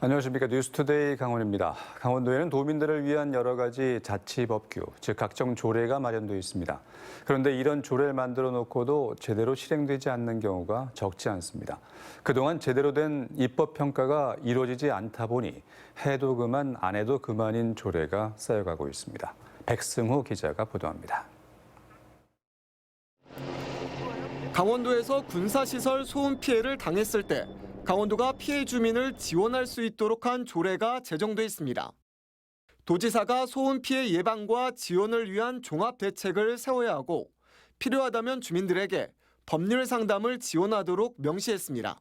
안녕하십니까. 뉴스투데이 강원입니다. 강원도에는 도민들을 위한 여러 가지 자치법규, 즉 각종 조례가 마련되어 있습니다. 그런데 이런 조례를 만들어 놓고도 제대로 실행되지 않는 경우가 적지 않습니다. 그동안 제대로 된 입법 평가가 이루어지지 않다 보니 해도 그만 안 해도 그만인 조례가 쌓여가고 있습니다. 백승호 기자가 보도합니다. 강원도에서 군사시설 소음 피해를 당했을 때 강원도가 피해 주민을 지원할 수 있도록 한 조례가 제정돼 있습니다. 도지사가 소음 피해 예방과 지원을 위한 종합 대책을 세워야 하고 필요하다면 주민들에게 법률 상담을 지원하도록 명시했습니다.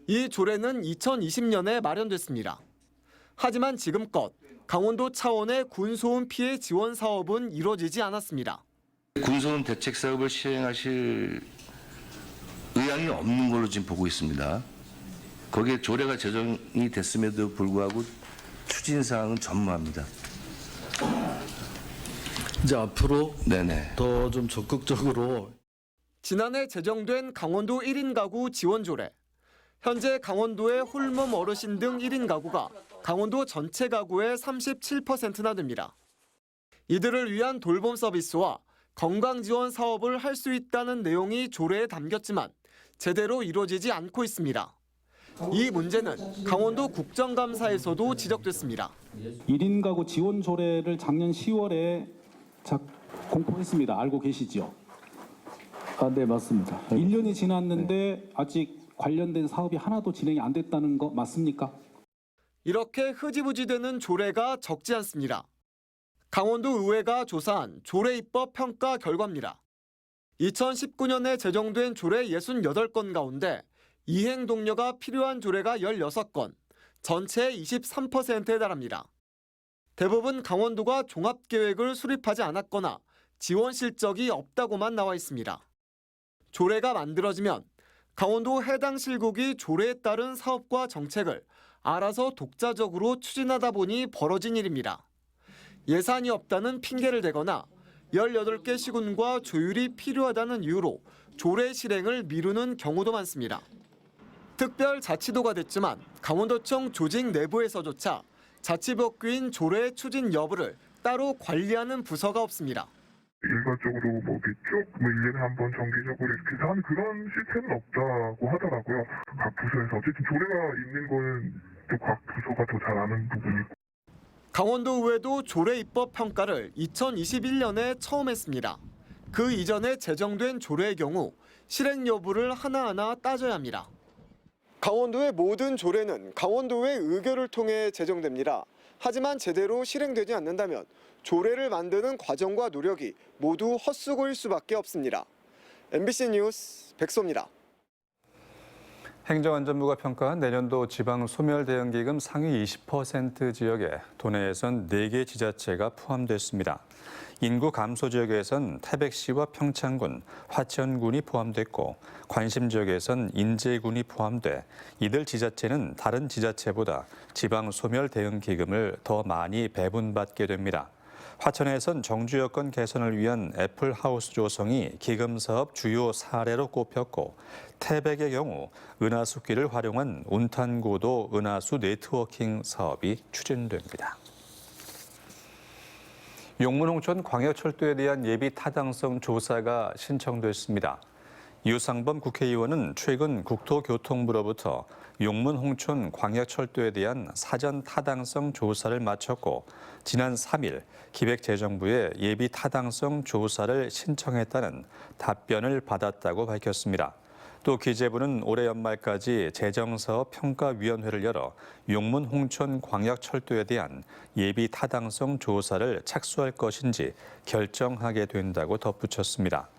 이 조례는 2020년에 마련됐습니다. 하지만 지금껏 강원도 차원의 군소음 피해 지원 사업은 이루어지지 않았습니다. 군소음 대책 사업을 시행하실 의향이 없는 걸로 지금 보고 있습니다. 거기에 조례가 제정이 됐음에도 불구하고 추진 사항은 전무합니다. 이제 앞으로 네네. 더 좀 적극적으로. 지난해 제정된 강원도 1인 가구 지원 조례. 현재 강원도의 홀몸 어르신 등 1인 가구가 강원도 전체 가구의 37%나 됩니다. 이들을 위한 돌봄 서비스와 건강 지원 사업을 할 수 있다는 내용이 조례에 담겼지만 제대로 이루어지지 않고 있습니다. 이 문제는 강원도 국정감사에서도 지적됐습니다. 1인 가구 지원 조례를 작년 10월에 공포했습니다. 알고 계시죠? 네, 맞습니다. 1년이 지났는데 아직 관련된 사업이 하나도 진행이 안 됐다는 거 맞습니까? 이렇게 흐지부지되는 조례가 적지 않습니다. 강원도 의회가 조사한 조례 입법 평가 결과입니다. 2019년에 제정된 조례 68건 가운데 이행 독려가 필요한 조례가 16건, 전체의 23%에 달합니다. 대부분 강원도가 종합계획을 수립하지 않았거나 지원 실적이 없다고만 나와 있습니다. 조례가 만들어지면 강원도 해당 실국이 조례에 따른 사업과 정책을 알아서 독자적으로 추진하다 보니 벌어진 일입니다. 예산이 없다는 핑계를 대거나 18개 시군과 조율이 필요하다는 이유로 조례 실행을 미루는 경우도 많습니다. 특별자치도가 됐지만 강원도청 조직 내부에서조차 자치법규인 조례 추진 여부를 따로 관리하는 부서가 없습니다. 일괄적으로 쭉 1년에 한 번 정기적으로 이렇게 해서 하는 그런 시스템은 없다고 하더라고요. 각 부서에서 어쨌든 조례가 있는 거는 또 각 부서가 더 잘 아는 부분이고. 강원도의회도 조례 입법 평가를 2021년에 처음 했습니다. 그 이전에 제정된 조례의 경우 실행 여부를 하나하나 따져야 합니다. 강원도의 모든 조례는 강원도의 의결을 통해 제정됩니다. 하지만 제대로 실행되지 않는다면 조례를 만드는 과정과 노력이 모두 헛수고일 수밖에 없습니다. MBC 뉴스 백소입니다. 행정안전부가 평가한 내년도 지방소멸대응기금 상위 20% 지역에 도내에선 4개 지자체가 포함됐습니다. 인구 감소 지역에선 태백시와 평창군, 화천군이 포함됐고 관심 지역에선 인제군이 포함돼 이들 지자체는 다른 지자체보다 지방소멸대응기금을 더 많이 배분받게 됩니다. 화천에선 정주 여건 개선을 위한 애플하우스 조성이 기금 사업 주요 사례로 꼽혔고 태백의 경우 은하수길을 활용한 운탄고도 은하수 네트워킹 사업이 추진됩니다. 용문홍천 광역철도에 대한 예비 타당성 조사가 신청됐습니다. 유상범 국회의원은 최근 국토교통부로부터 용문홍천 광역철도에 대한 사전 타당성 조사를 마쳤고 지난 3일 기획재정부에 예비 타당성 조사를 신청했다는 답변을 받았다고 밝혔습니다. 또 기재부는 올해 연말까지 재정사업 평가위원회를 열어 용문홍천 광역철도에 대한 예비 타당성 조사를 착수할 것인지 결정하게 된다고 덧붙였습니다.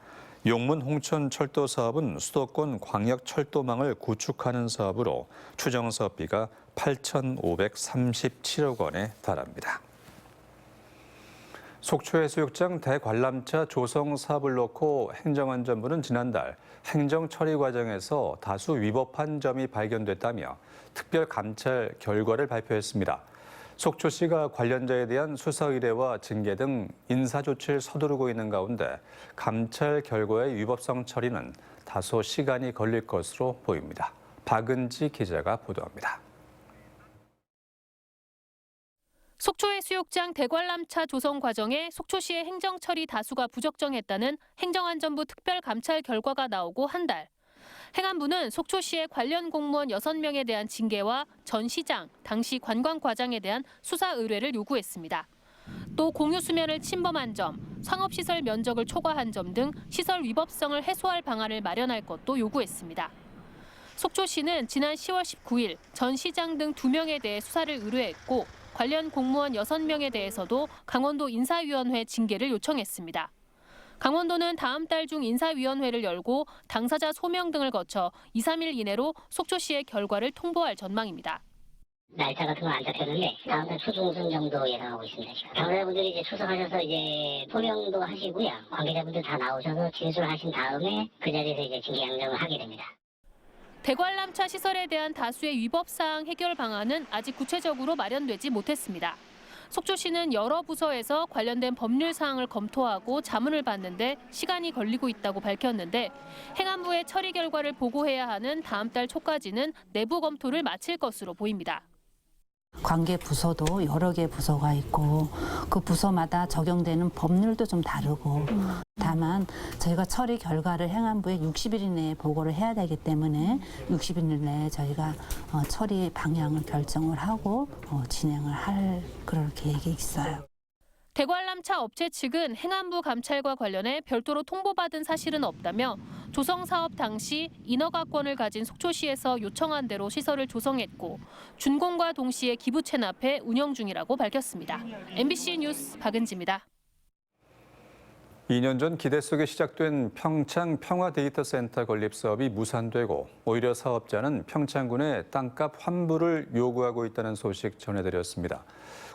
용문홍천 철도 사업은 수도권 광역철도망을 구축하는 사업으로 추정 사업비가 8,537억 원에 달합니다. 속초해수욕장 대관람차 조성 사업을 놓고 행정안전부는 지난달 행정 처리 과정에서 다수 위법한 점이 발견됐다며 특별 감찰 결과를 발표했습니다. 속초시가 관련자에 대한 수사 의뢰와 징계 등 인사 조치를 서두르고 있는 가운데 감찰 결과의 위법성 처리는 다소 시간이 걸릴 것으로 보입니다. 박은지 기자가 보도합니다. 속초해수욕장 대관람차 조성 과정에 속초시의 행정처리 다수가 부적정했다는 행정안전부 특별감찰 결과가 나오고 한 달. 행안부는 속초시의 관련 공무원 6명에 대한 징계와 전 시장, 당시 관광과장에 대한 수사 의뢰를 요구했습니다. 또 공유 수면을 침범한 점, 상업시설 면적을 초과한 점 등 시설 위법성을 해소할 방안을 마련할 것도 요구했습니다. 속초시는 지난 10월 19일 전 시장 등 2명에 대해 수사를 의뢰했고 관련 공무원 6명에 대해서도 강원도 인사위원회 징계를 요청했습니다. 강원도는 다음 달 중 인사위원회를 열고 당사자 소명 등을 거쳐 2, 3일 이내로 속초시의 결과를 통보할 전망입니다. 날짜 같은 건 안 잡혔는데 다음 달 초중순 정도 예상하고 있습니다. 당사자분들이 이제 출석하셔서 이제 소명도 하시고요. 관계자분들 다 나오셔서 진술하신 다음에 그 자리에서 이제 징계 양정을 하게 됩니다. 대관람차 시설에 대한 다수의 위법 사항 해결 방안은 아직 구체적으로 마련되지 못했습니다. 속초시는 여러 부서에서 관련된 법률 사항을 검토하고 자문을 받는데 시간이 걸리고 있다고 밝혔는데 행안부의 처리 결과를 보고해야 하는 다음 달 초까지는 내부 검토를 마칠 것으로 보입니다. 관계 부서도 여러 개 부서가 있고 그 부서마다 적용되는 법률도 좀 다르고 다만 저희가 처리 결과를 행안부에 60일 이내에 보고를 해야 되기 때문에 60일 내에 저희가 처리 방향을 결정을 하고 진행을 할 그럴 계획이 있어요. 대관람차 업체 측은 행안부 감찰과 관련해 별도로 통보받은 사실은 없다며 조성 사업 당시 인허가권을 가진 속초시에서 요청한 대로 시설을 조성했고 준공과 동시에 기부 체납해 운영 중이라고 밝혔습니다. MBC 뉴스 박은지입니다. 2년 전 기대 속에 시작된 평창 평화데이터센터 건립 사업이 무산되고 오히려 사업자는 평창군에 땅값 환불을 요구하고 있다는 소식 전해드렸습니다.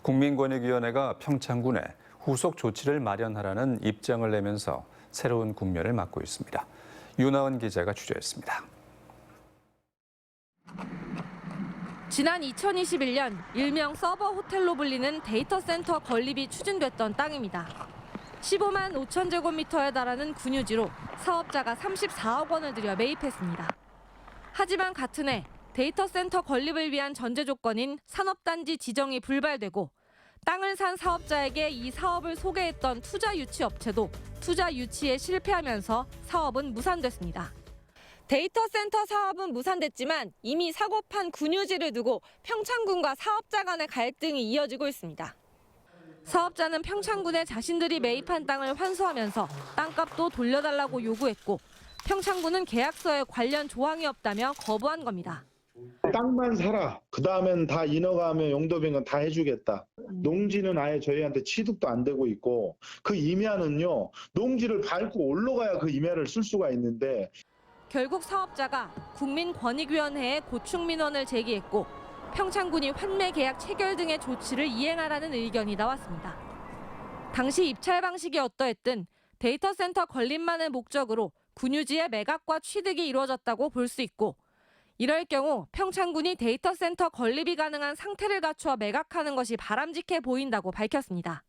국민권익위원회가 평창군에 후속 조치를 마련하라는 입장을 내면서 새로운 국면을 맞고 있습니다. 윤하은 기자가 취재했습니다. 지난 2021년 일명 서버 호텔로 불리는 데이터 센터 건립이 추진됐던 땅입니다. 15만 5천 제곱미터에 달하는 군유지로 사업자가 34억 원을 들여 매입했습니다. 하지만 같은 해 데이터 센터 건립을 위한 전제 조건인 산업단지 지정이 불발되고 땅을 산 사업자에게 이 사업을 소개했던 투자 유치 업체도 투자 유치에 실패하면서 사업은 무산됐습니다. 데이터 센터 사업은 무산됐지만 이미 사고판 군유지를 두고 평창군과 사업자 간의 갈등이 이어지고 있습니다. 사업자는 평창군에 자신들이 매입한 땅을 환수하면서 땅값도 돌려달라고 요구했고 평창군은 계약서에 관련 조항이 없다며 거부한 겁니다. 땅만 사라. 그 다음엔 다 인허가하면 용도변경 다 해주겠다. 농지는 아예 저희한테 취득도 안 되고 있고 그 임야는요. 농지를 밟고 올라가야 그 임야를 쓸 수가 있는데 결국 사업자가 국민권익위원회에 고충민원을 제기했고 평창군이 환매 계약 체결 등의 조치를 이행하라는 의견이 나왔습니다. 당시 입찰 방식이 어떠했든 데이터 센터 건립만을 목적으로 군유지의 매각과 취득이 이루어졌다고 볼 수 있고 이럴 경우 평창군이 데이터 센터 건립이 가능한 상태를 갖추어 매각하는 것이 바람직해 보인다고 밝혔습니다.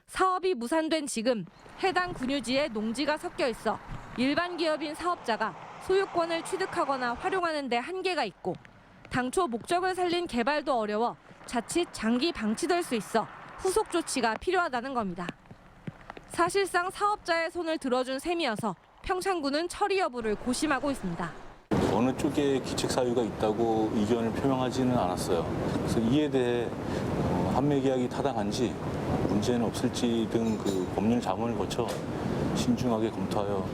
사업이 무산된 지금 해당 군유지에 농지가 섞여 있어 일반 기업인 사업자가 소유권을 취득하거나 활용하는 데 한계가 있고 당초 목적을 살린 개발도 어려워 자칫 장기 방치될 수 있어 후속 조치가 필요하다는 겁니다. 사실상 사업자의 손을 들어준 셈이어서 평창군은 처리 여부를 고심하고 있습니다. 어느 쪽에 기책 사유가 있다고 의견을 표명하지는 않았어요. 그래서 이에 대해 환매 계약이 타당한지 문제는 없을지 등 그 법률 자문을 거쳐 신중하게 검토하여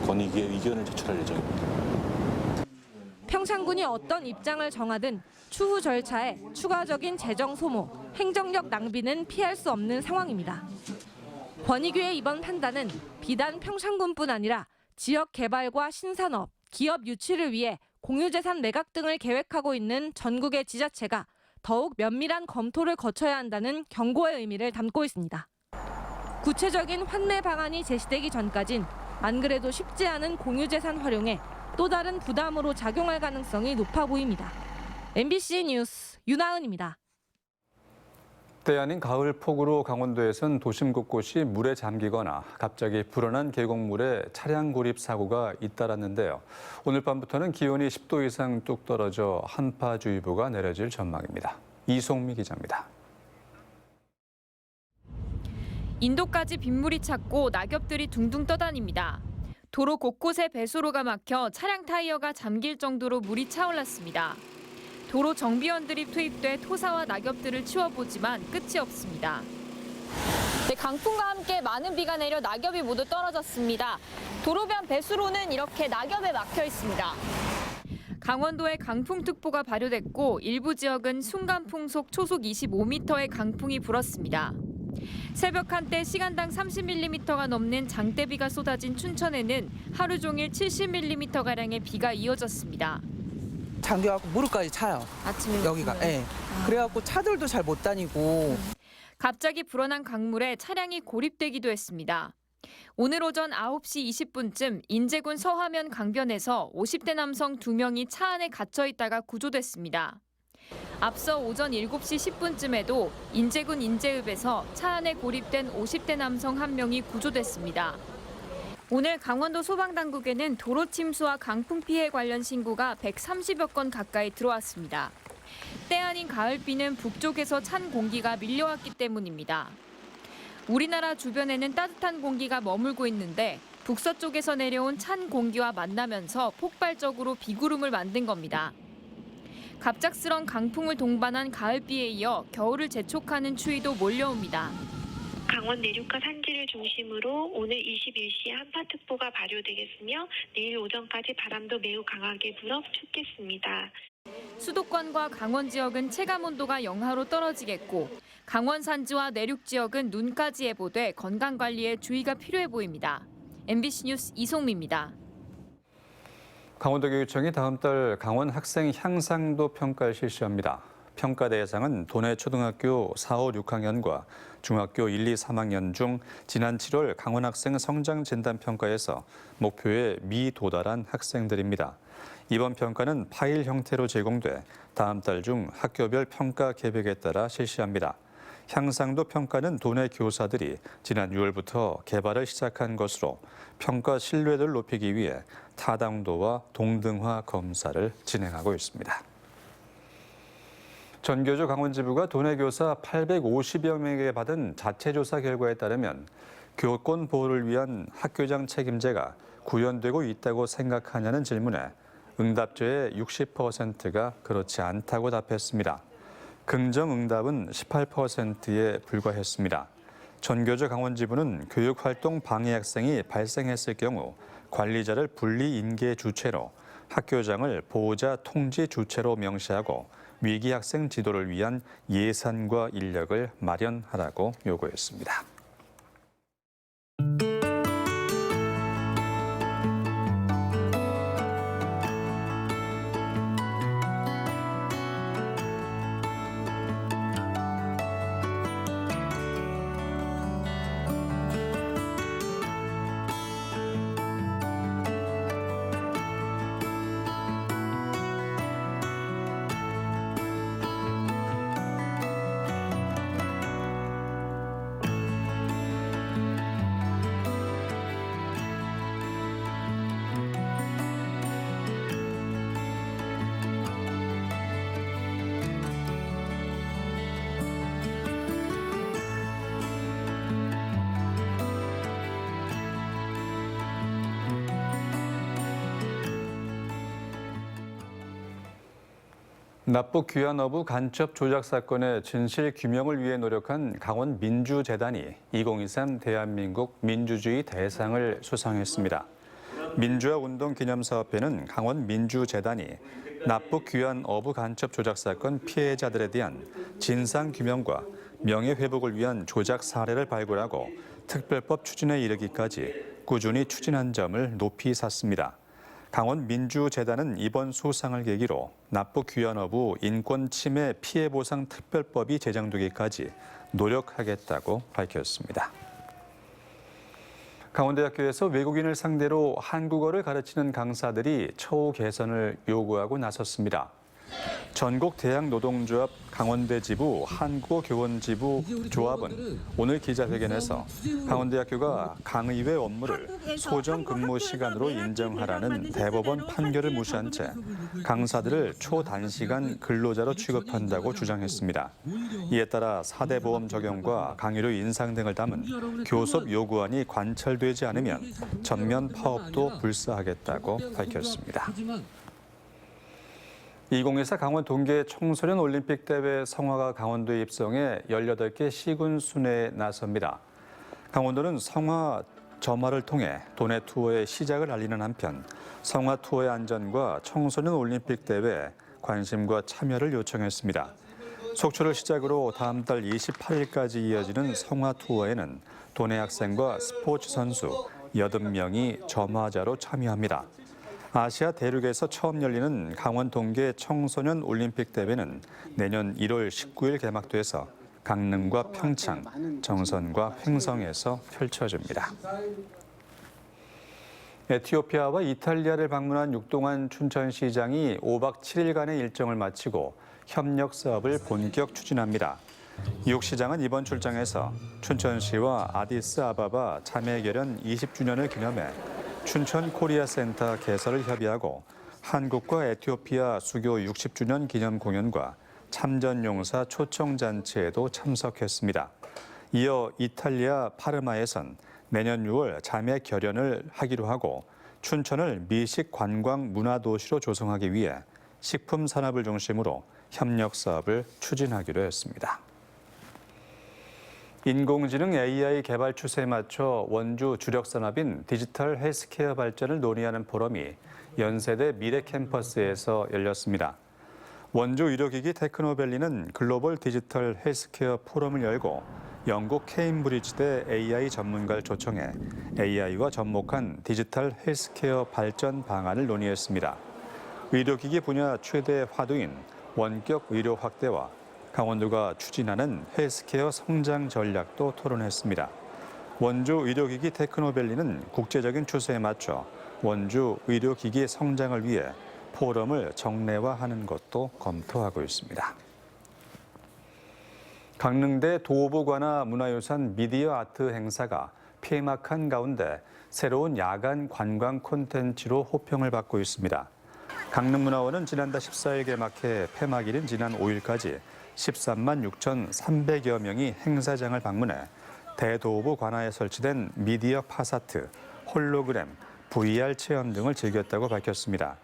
권익위에 의견을 제출할 예정입니다. 평창군이 어떤 입장을 정하든 추후 절차에 추가적인 재정 소모, 행정력 낭비는 피할 수 없는 상황입니다. 권익위의 이번 판단은 비단 평창군뿐 아니라 지역 개발과 신산업, 기업 유치를 위해 공유재산 매각 등을 계획하고 있는 전국의 지자체가 더욱 면밀한 검토를 거쳐야 한다는 경고의 의미를 담고 있습니다. 구체적인 환매 방안이 제시되기 전까진 안 그래도 쉽지 않은 공유재산 활용에 또 다른 부담으로 작용할 가능성이 높아 보입니다. MBC 뉴스 윤하은입니다. 때 아닌 가을 폭우로 강원도에선 도심 곳곳이 물에 잠기거나 갑자기 불어난 계곡물에 차량 고립 사고가 잇따랐는데요. 오늘 밤부터는 기온이 10도 이상 뚝 떨어져 한파주의보가 내려질 전망입니다. 이송미 기자입니다. 인도까지 빗물이 찼고 낙엽들이 둥둥 떠다닙니다. 도로 곳곳에 배수로가 막혀 차량 타이어가 잠길 정도로 물이 차올랐습니다. 도로 정비원들이 투입돼 토사와 낙엽들을 치워보지만 끝이 없습니다. 네, 강풍과 함께 많은 비가 내려 낙엽이 모두 떨어졌습니다. 도로변 배수로는 이렇게 낙엽에 막혀 있습니다. 강원도에 강풍특보가 발효됐고 일부 지역은 순간풍속 초속 25m의 강풍이 불었습니다. 새벽 한때 시간당 30mm가 넘는 장대비가 쏟아진 춘천에는 하루 종일 70mm가량의 비가 이어졌습니다. 잠겨갖고 무릎까지 차요. 아침에 여기가. 예. 그래갖고 차들도 잘 못 다니고. 갑자기 불어난 강물에 차량이 고립되기도 했습니다. 오늘 오전 9시 20분쯤 인제군 서화면 강변에서 50대 남성 2명이 차 안에 갇혀 있다가 구조됐습니다. 앞서 오전 7시 10분쯤에도 인제군 인제읍에서 차 안에 고립된 50대 남성 1명이 구조됐습니다. 오늘 강원도 소방당국에는 도로 침수와 강풍 피해 관련 신고가 130여 건 가까이 들어왔습니다. 때 아닌 가을비는 북쪽에서 찬 공기가 밀려왔기 때문입니다. 우리나라 주변에는 따뜻한 공기가 머물고 있는데 북서쪽에서 내려온 찬 공기와 만나면서 폭발적으로 비구름을 만든 겁니다. 갑작스런 강풍을 동반한 가을비에 이어 겨울을 재촉하는 추위도 몰려옵니다. 강원 내륙과 산지를 중심으로 오늘 21시에 한파특보가 발효되겠으며 내일 오전까지 바람도 매우 강하게 불어 춥겠습니다. 수도권과 강원 지역은 체감온도가 영하로 떨어지겠고 강원 산지와 내륙 지역은 눈까지 예보돼 건강관리에 주의가 필요해 보입니다. MBC 뉴스 이송미입니다. 강원도교육청이 다음 달 강원 학생 향상도 평가를 실시합니다. 평가 대상은 도내 초등학교 4, 5, 6학년과 중학교 1, 2, 3학년 중 지난 7월 강원 학생 성장 진단 평가에서 목표에 미도달한 학생들입니다. 이번 평가는 파일 형태로 제공돼 다음 달 중 학교별 평가 계획에 따라 실시합니다. 향상도 평가는 도내 교사들이 지난 6월부터 개발을 시작한 것으로 평가 신뢰도를 높이기 위해 타당도와 동등화 검사를 진행하고 있습니다. 전교조 강원지부가 도내 교사 850여 명에게 받은 자체조사 결과에 따르면 교권 보호를 위한 학교장 책임제가 구현되고 있다고 생각하냐는 질문에 응답자의 60%가 그렇지 않다고 답했습니다. 긍정 응답은 18%에 불과했습니다. 전교조 강원지부는 교육활동 방해 학생이 발생했을 경우 관리자를 분리 인계 주체로 학교장을 보호자 통지 주체로 명시하고 위기 학생 지도를 위한 예산과 인력을 마련하라고 요구했습니다. 납북 귀환어부 간첩 조작 사건의 진실 규명을 위해 노력한 강원 민주재단이 2023 대한민국 민주주의 대상을 수상했습니다. 민주화 운동 기념사업회는 강원 민주재단이 납북 귀환 어부 간첩 조작 사건 피해자들에 대한 진상 규명과 명예 회복을 위한 조작 사례를 발굴하고 특별법 추진에 이르기까지 꾸준히 추진한 점을 높이 샀습니다. 강원 민주재단은 이번 수상을 계기로 납북 귀환어부 인권 침해 피해 보상 특별법이 제정되기까지 노력하겠다고 밝혔습니다. 강원대학교에서 외국인을 상대로 한국어를 가르치는 강사들이 처우 개선을 요구하고 나섰습니다. 전국 대학노동조합 강원대 지부 한국어교원지부 조합은 오늘 기자회견에서 강원대학교가 강의회 업무를 소정 근무 시간으로 인정하라는 대법원 판결을 무시한 채 강사들을 초단시간 근로자로 취급한다고 주장했습니다. 이에 따라 4대 보험 적용과 강의료 인상 등을 담은 교섭 요구안이 관철되지 않으면 전면 파업도 불사하겠다고 밝혔습니다. 2024 강원 동계 청소년 올림픽 대회 성화가 강원도에 입성해 18개 시군 순회에 나섭니다. 강원도는 성화 점화를 통해 도내 투어의 시작을 알리는 한편 성화 투어의 안전과 청소년 올림픽 대회에 관심과 참여를 요청했습니다. 속초를 시작으로 다음 달 28일까지 이어지는 성화 투어에는 도내 학생과 스포츠 선수 80명이 점화자로 참여합니다. 아시아 대륙에서 처음 열리는 강원 동계 청소년 올림픽 대회는 내년 1월 19일 개막돼서 강릉과 평창, 정선과 횡성에서 펼쳐집니다. 에티오피아와 이탈리아를 방문한 육동환 춘천시장이 5박 7일간의 일정을 마치고 협력 사업을 본격 추진합니다. 육 시장은 이번 출장에서 춘천시와 아디스아바바 자매결연 20주년을 기념해 춘천 코리아 센터 개설을 협의하고 한국과 에티오피아 수교 60주년 기념 공연과 참전용사 초청잔치에도 참석했습니다. 이어 이탈리아 파르마에선 내년 6월 자매 결연을 하기로 하고 춘천을 미식 관광 문화도시로 조성하기 위해 식품 산업을 중심으로 협력 사업을 추진하기로 했습니다. 인공지능 AI 개발 추세에 맞춰 원주 주력 산업인 디지털 헬스케어 발전을 논의하는 포럼이 연세대 미래 캠퍼스에서 열렸습니다. 원주 의료기기 테크노밸리는 글로벌 디지털 헬스케어 포럼을 열고 영국 케임브리지대 AI 전문가를 초청해 AI와 접목한 디지털 헬스케어 발전 방안을 논의했습니다. 의료기기 분야 최대 화두인 원격 의료 확대와 강원도가 추진하는 헬스케어 성장 전략도 토론했습니다. 원주 의료기기 테크노밸리는 국제적인 추세에 맞춰 원주 의료기기 성장을 위해 포럼을 정례화하는 것도 검토하고 있습니다. 강릉대 도보관화 문화유산 미디어 아트 행사가 폐막한 가운데 새로운 야간 관광 콘텐츠로 호평을 받고 있습니다. 강릉문화원은 지난달 14일 개막해 폐막일인 지난 5일까지 13만 6,300여 명이 행사장을 방문해 대도보 관화에 설치된 미디어 파사트, 홀로그램, VR 체험 등을 즐겼다고 밝혔습니다.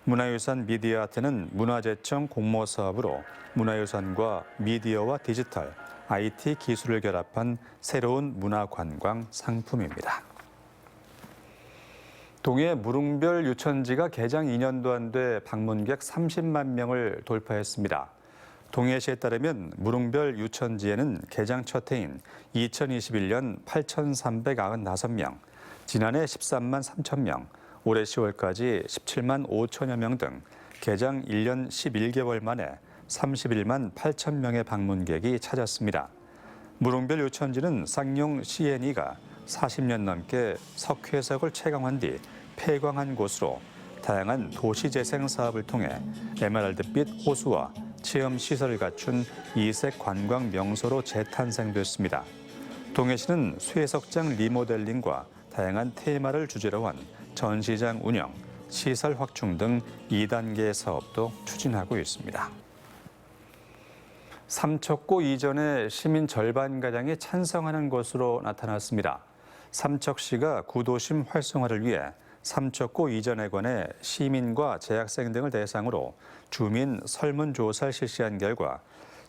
문화유산 미디어 아트는 문화재청 공모 사업으로 문화유산과 미디어와 디지털, IT 기술을 결합한 새로운 문화관광 상품입니다. 동해 무릉별 유천지가 개장 2년도 안 돼 방문객 30만 명을 돌파했습니다. 동해시에 따르면 무릉별 유천지에는 개장 첫 해인 2021년 8,395명, 지난해 13만 3천 명, 올해 10월까지 17만 5천여 명 등 개장 1년 11개월 만에 31만 8천 명의 방문객이 찾았습니다. 무릉별 유천지는 쌍용 CNE가 40년 넘게 석회석을 채광한 뒤 폐광한 곳으로 다양한 도시재생 사업을 통해 에메랄드빛 호수와 체험시설을 갖춘 이색 관광 명소로 재탄생됐습니다. 동해시는 쇠석장 리모델링과 다양한 테마를 주제로 한 전시장 운영, 시설 확충 등 2단계 사업도 추진하고 있습니다. 삼척고 이전에 시민 절반가량이 찬성하는 것으로 나타났습니다. 삼척시가 구도심 활성화를 위해 삼척고 이전에 관해 시민과 재학생 등을 대상으로 주민 설문조사를 실시한 결과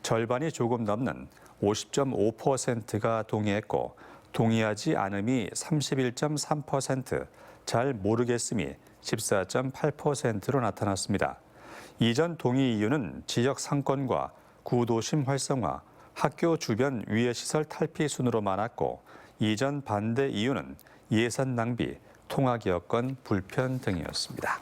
절반이 조금 넘는 50.5%가 동의했고 동의하지 않음이 31.3%, 잘 모르겠음이 14.8%로 나타났습니다. 이전 동의 이유는 지역 상권과 구도심 활성화, 학교 주변 위해시설 탈피 순으로 많았고 이전 반대 이유는 예산 낭비, 통학 여건 불편 등이었습니다.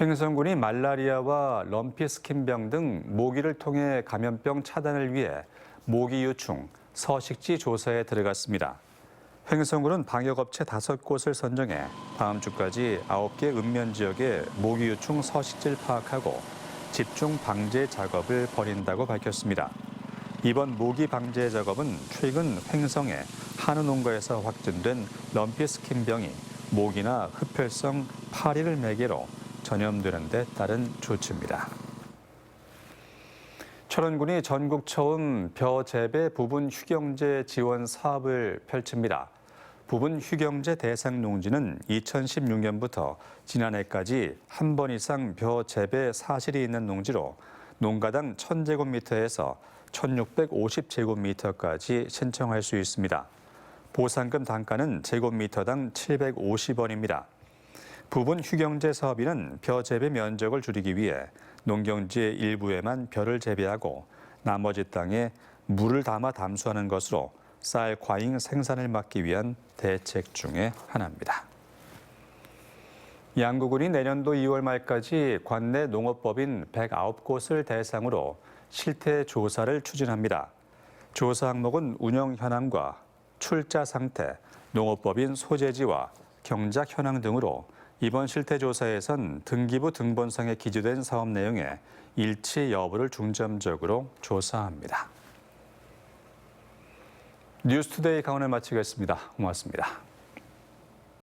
횡성군이 말라리아와 럼피스킨병 등 모기를 통해 감염병 차단을 위해 모기 유충, 서식지 조사에 들어갔습니다. 횡성군은 방역업체 5곳을 선정해 다음 주까지 9개 읍면 지역의 모기 유충 서식지를 파악하고 집중 방제 작업을 벌인다고 밝혔습니다. 이번 모기 방제 작업은 최근 횡성의 한우 농가에서 확진된 럼피스킨병이 모기나 흡혈성 파리를 매개로 전염되는 데 따른 조치입니다. 철원군이 전국 처음 벼 재배 부분 휴경제 지원 사업을 펼칩니다. 부분 휴경제 대상 농지는 2016년부터 지난해까지 한 번 이상 벼 재배 사실이 있는 농지로 농가당 1,000제곱미터에서 1,650제곱미터까지 신청할 수 있습니다. 보상금 단가는 제곱미터당 750원입니다. 부분 휴경제 사업인은 벼 재배 면적을 줄이기 위해 농경지의 일부에만 벼를 재배하고 나머지 땅에 물을 담아 담수하는 것으로 쌀 과잉 생산을 막기 위한 대책 중의 하나입니다. 양구군이 내년도 2월 말까지 관내 농업법인 109곳을 대상으로 실태 조사를 추진합니다. 조사 항목은 운영 현황과 출자 상태, 농업법인 소재지와 경작 현황 등으로 이번 실태 조사에선 등기부 등본상에 기재된 사업 내용에 일치 여부를 중점적으로 조사합니다. 뉴스투데이 강원을 마치겠습니다. 고맙습니다.